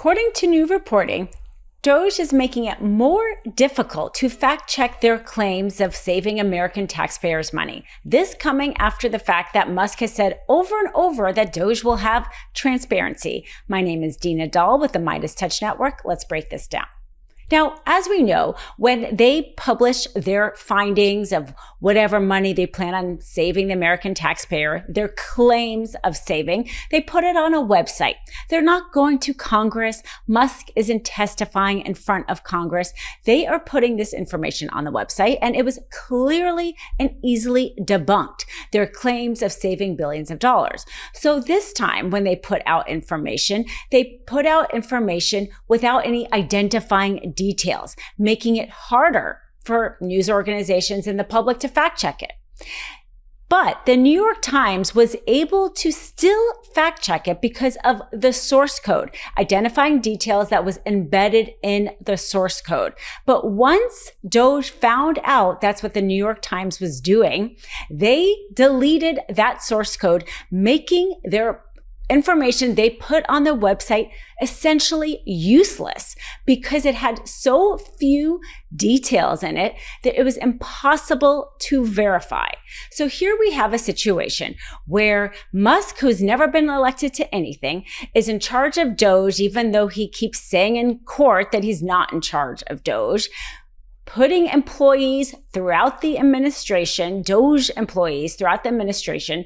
According to new reporting, DOGE is making it more difficult to fact-check their claims of saving American taxpayers' money. This coming after the fact that Musk has said over and over that DOGE will have transparency. My name is Dina Doll with the MeidasTouch Network. Let's break this down. Now, as we know, when they publish their findings of whatever money they plan on saving the American taxpayer, their claims of saving, they put it on a website. They're not going to Congress. Musk isn't testifying in front of Congress. They are putting this information on the website, and it was clearly and easily debunked, their claims of saving billions of dollars. So this time, when they put out information without any identifying details, making it harder for news organizations and the public to fact check it. But the New York Times was able to still fact check it because of the source code, identifying details that was embedded in the source code. But once DOGE found out that's what the New York Times was doing, they deleted that source code, making their information they put on the website essentially useless because it had so few details in it that it was impossible to verify. So here we have a situation where Musk, who's never been elected to anything, is in charge of DOGE, even though he keeps saying in court that he's not in charge of DOGE, putting employees throughout the administration, DOGE employees throughout the administration,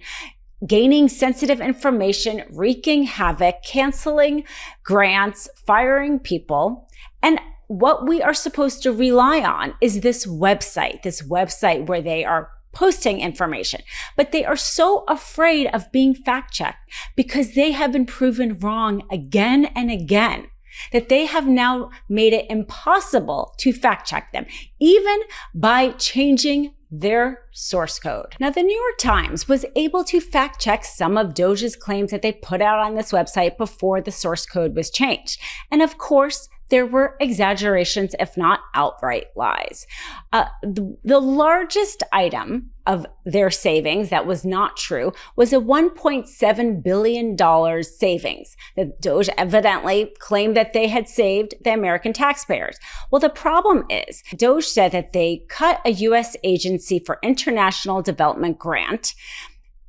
gaining sensitive information, wreaking havoc, canceling grants, firing people. And what we are supposed to rely on is this website where they are posting information. But they are so afraid of being fact-checked because they have been proven wrong again and again, that they have now made it impossible to fact-check them, even by changing their source code. Now, the New York Times was able to fact check some of DOGE's claims that they put out on this website before the source code was changed. And of course, there were exaggerations, if not outright lies. The largest item of their savings that was not true was a $1.7 billion savings that DOGE evidently claimed that they had saved the American taxpayers. Well, the problem is DOGE said that they cut a U.S. agency for international development grant.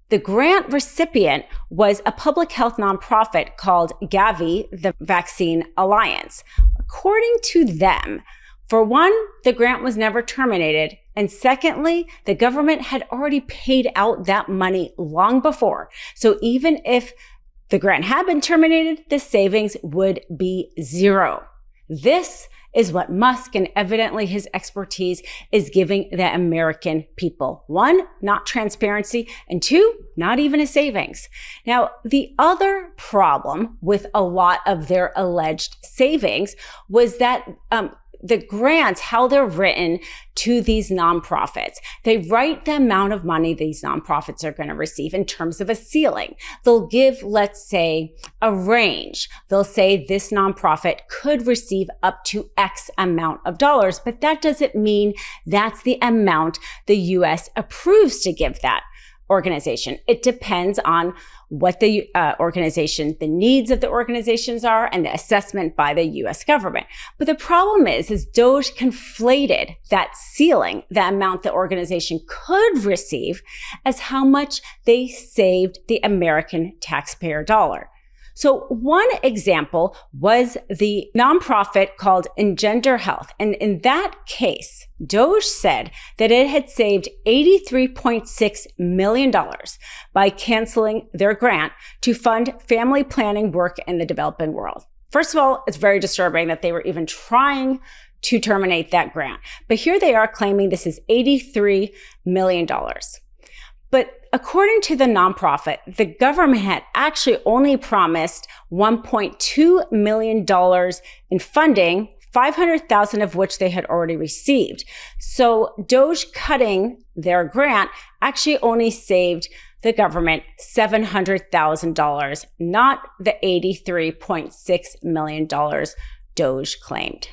The grant recipient was a public health nonprofit called Gavi, the Vaccine Alliance. According to them, for one, the grant was never terminated. And secondly, the government had already paid out that money long before. So even if the grant had been terminated, the savings would be zero. This is what Musk and evidently his expertise is giving the American people. One, not transparency, and two, not even a savings. Now, the other problem with a lot of their alleged savings was that the grants, how they're written to these nonprofits. They write the amount of money these nonprofits are going to receive in terms of a ceiling. They'll give, let's say, a range. They'll say this nonprofit could receive up to X amount of dollars, but that doesn't mean that's the amount the U.S. approves to give that organization. It depends on what the the needs of the organizations are and the assessment by the U.S. government. But the problem is DOGE conflated that ceiling, the amount the organization could receive, as how much they saved the American taxpayer dollar. So one example was the nonprofit called Engender Health. And in that case, DOGE said that it had saved $83.6 million by canceling their grant to fund family planning work in the developing world. First of all, it's very disturbing that they were even trying to terminate that grant. But here they are claiming this is $83 million. But according to the nonprofit, the government had actually only promised $1.2 million in funding, $500,000 of which they had already received. So DOGE cutting their grant actually only saved the government $700,000, not the $83.6 million DOGE claimed.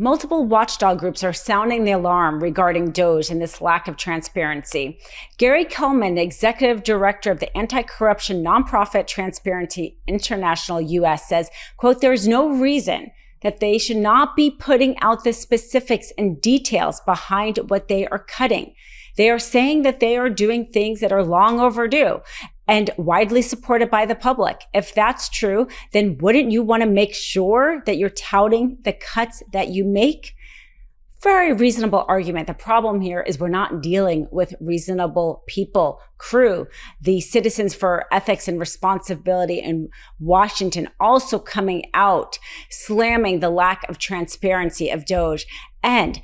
Multiple watchdog groups are sounding the alarm regarding DOGE and this lack of transparency. Gary Kellman, the executive director of the anti-corruption nonprofit Transparency International US, says, quote, "There's no reason that they should not be putting out the specifics and details behind what they are cutting. They are saying that they are doing things that are long overdue and widely supported by the public. If that's true, then wouldn't you want to make sure that you're touting the cuts that you make?" Very reasonable argument. The problem here is we're not dealing with reasonable people, crew. The Citizens for Ethics and Responsibility in Washington also coming out, slamming the lack of transparency of DOGE, and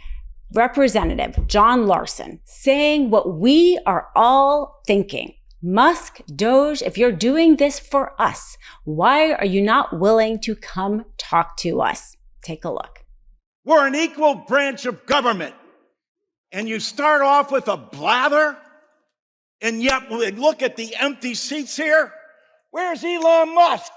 Representative John Larson saying what we are all thinking. Musk, DOGE, if you're doing this for us, why are you not willing to come talk to us? Take a look. We're an equal branch of government. And you start off with a blather, and yet we look at the empty seats here. Where's Elon Musk?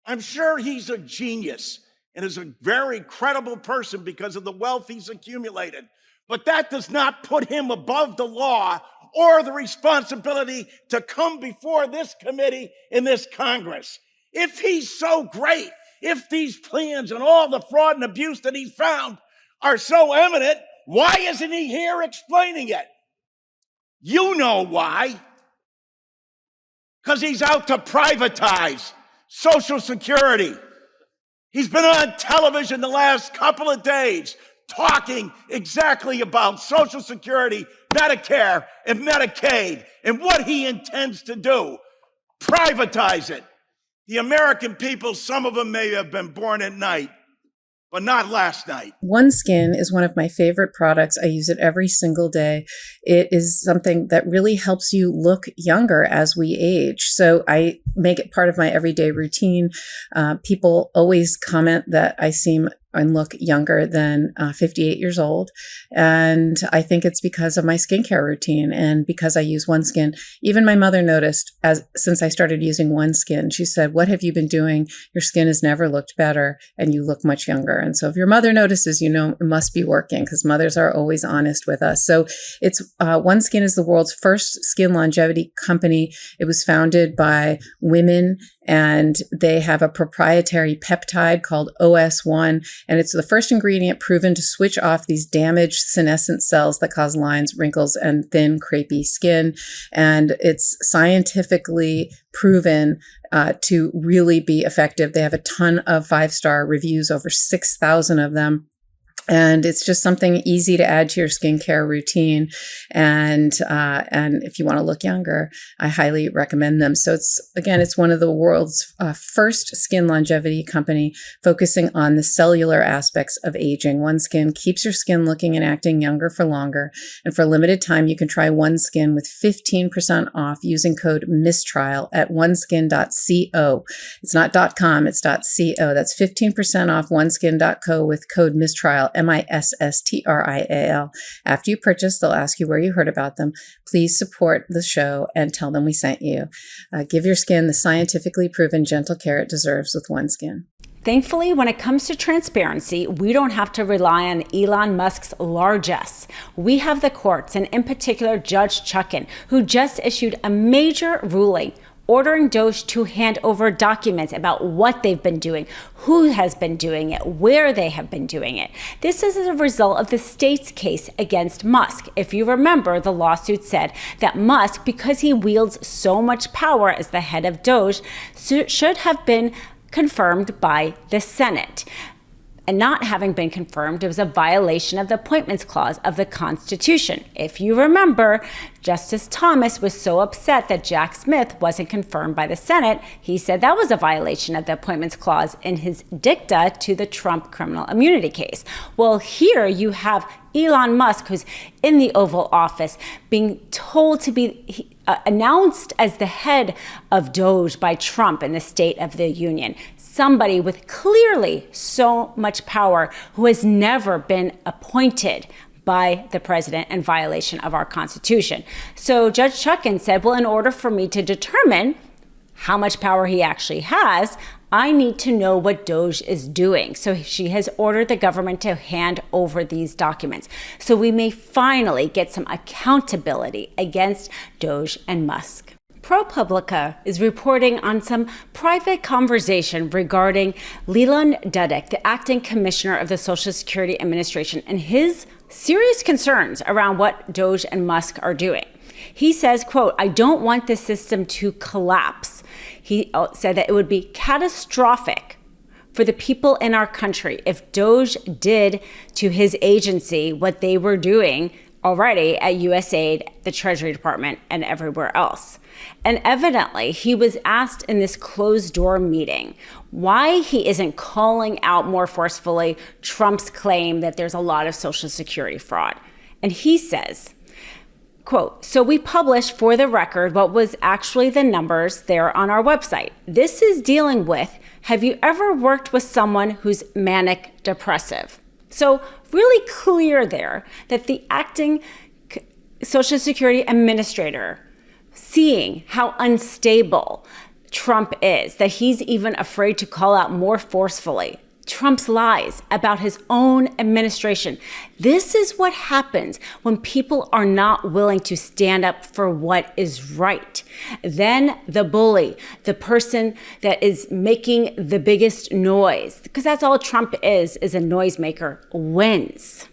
I'm sure he's a genius and is a very credible person because of the wealth he's accumulated. But that does not put him above the law or the responsibility to come before this committee in this Congress. If he's so great, if these plans and all the fraud and abuse that he's found are so evident, why isn't he here explaining it? You know why. Because he's out to privatize Social Security. He's been on television the last couple of days talking exactly about Social Security, Medicare, and Medicaid, and what he intends to do. Privatize it. The American people, some of them may have been born at night, but not last night. OneSkin is one of my favorite products. I use it every single day. It is something that really helps you look younger as we age. So I make it part of my everyday routine. People always comment that I seem and look younger than 58 years old. And I think it's because of my skincare routine and because I use OneSkin. Even my mother noticed since I started using OneSkin, she said, "What have you been doing? Your skin has never looked better and you look much younger." And so if your mother notices, you know, it must be working because mothers are always honest with us. So it's OneSkin is the world's first skin longevity company. It was founded by women and they have a proprietary peptide called OS1. And it's the first ingredient proven to switch off these damaged senescent cells that cause lines, wrinkles, and thin, crepey skin. And it's scientifically proven to really be effective. They have a ton of 5-star reviews, over 6,000 of them. And it's just something easy to add to your skincare routine. And if you want to look younger, I highly recommend them. So it's one of the world's first skin longevity company focusing on the cellular aspects of aging. OneSkin keeps your skin looking and acting younger for longer. And for a limited time, you can try OneSkin with 15% off using code MISTRIAL at oneskin.co. It's not .com, it's .co. That's 15% off oneskin.co with code MISTRIAL. MISSTRIAL. After you purchase, they'll ask you where you heard about them. Please support the show and tell them we sent you. Give your skin the scientifically proven gentle care it deserves with OneSkin. Thankfully, when it comes to transparency, we don't have to rely on Elon Musk's largesse. We have the courts, and in particular, Judge Chutkan, who just issued a major ruling ordering DOGE to hand over documents about what they've been doing, who has been doing it, where they have been doing it. This is as a result of the state's case against Musk. If you remember, the lawsuit said that Musk, because he wields so much power as the head of DOGE, should have been confirmed by the Senate. And not having been confirmed, it was a violation of the Appointments Clause of the Constitution. If you remember, Justice Thomas was so upset that Jack Smith wasn't confirmed by the Senate, he said that was a violation of the Appointments Clause in his dicta to the Trump criminal immunity case. Well, here you have Elon Musk, who's in the Oval Office, being told to be announced as the head of DOGE by Trump in the State of the Union. Somebody with clearly so much power who has never been appointed by the president in violation of our Constitution. So Judge Chutkan said, well, in order for me to determine how much power he actually has, I need to know what DOGE is doing. So she has ordered the government to hand over these documents so we may finally get some accountability against DOGE and Musk. ProPublica is reporting on some private conversation regarding Leland Dudek, the acting commissioner of the Social Security Administration, and his serious concerns around what DOGE and Musk are doing. He says, quote, "I don't want the system to collapse." He said that it would be catastrophic for the people in our country if DOGE did to his agency what they were doing already at USAID, the Treasury Department, and everywhere else. And evidently, he was asked in this closed-door meeting why he isn't calling out more forcefully Trump's claim that there's a lot of Social Security fraud. And he says, quote, "So we published for the record what was actually the numbers there on our website. This is dealing with, have you ever worked with someone who's manic depressive?" So really clear there that the acting Social Security administrator, seeing how unstable Trump is, that he's even afraid to call out more forcefully Trump's lies about his own administration. This is what happens when people are not willing to stand up for what is right. Then the bully, the person that is making the biggest noise, because that's all Trump is a noisemaker, wins.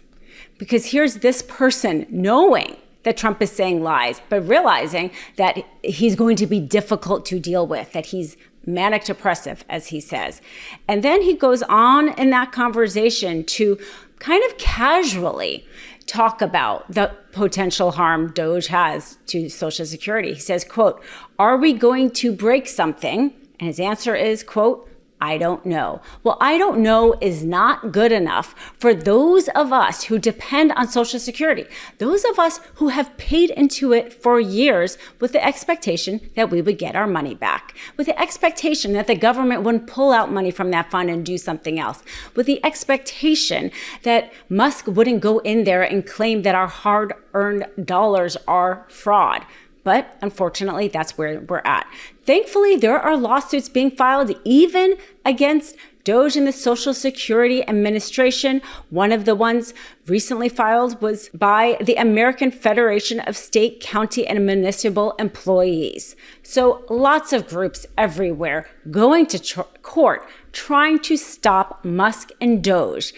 Because here's this person knowing that Trump is saying lies, but realizing that he's going to be difficult to deal with, that he's manic depressive, as he says. And then he goes on in that conversation to kind of casually talk about the potential harm DOGE has to Social Security. He says, quote, "Are we going to break something?" And his answer is, quote, "I don't know." Well, I don't know is not good enough for those of us who depend on Social Security, those of us who have paid into it for years with the expectation that we would get our money back, with the expectation that the government wouldn't pull out money from that fund and do something else, with the expectation that Musk wouldn't go in there and claim that our hard-earned dollars are fraud. But unfortunately, that's where we're at. Thankfully, there are lawsuits being filed even against DOGE and the Social Security Administration. One of the ones recently filed was by the American Federation of State, County, and Municipal Employees. So lots of groups everywhere going to court trying to stop Musk and DOGE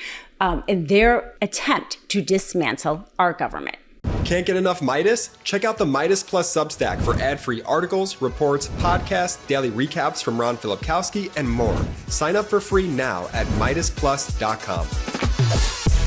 in their attempt to dismantle our government. Can't get enough Meidas? Check out the Meidas Plus Substack for ad-free articles, reports, podcasts, daily recaps from Ron Filipkowski, and more. Sign up for free now at MeidasPlus.com.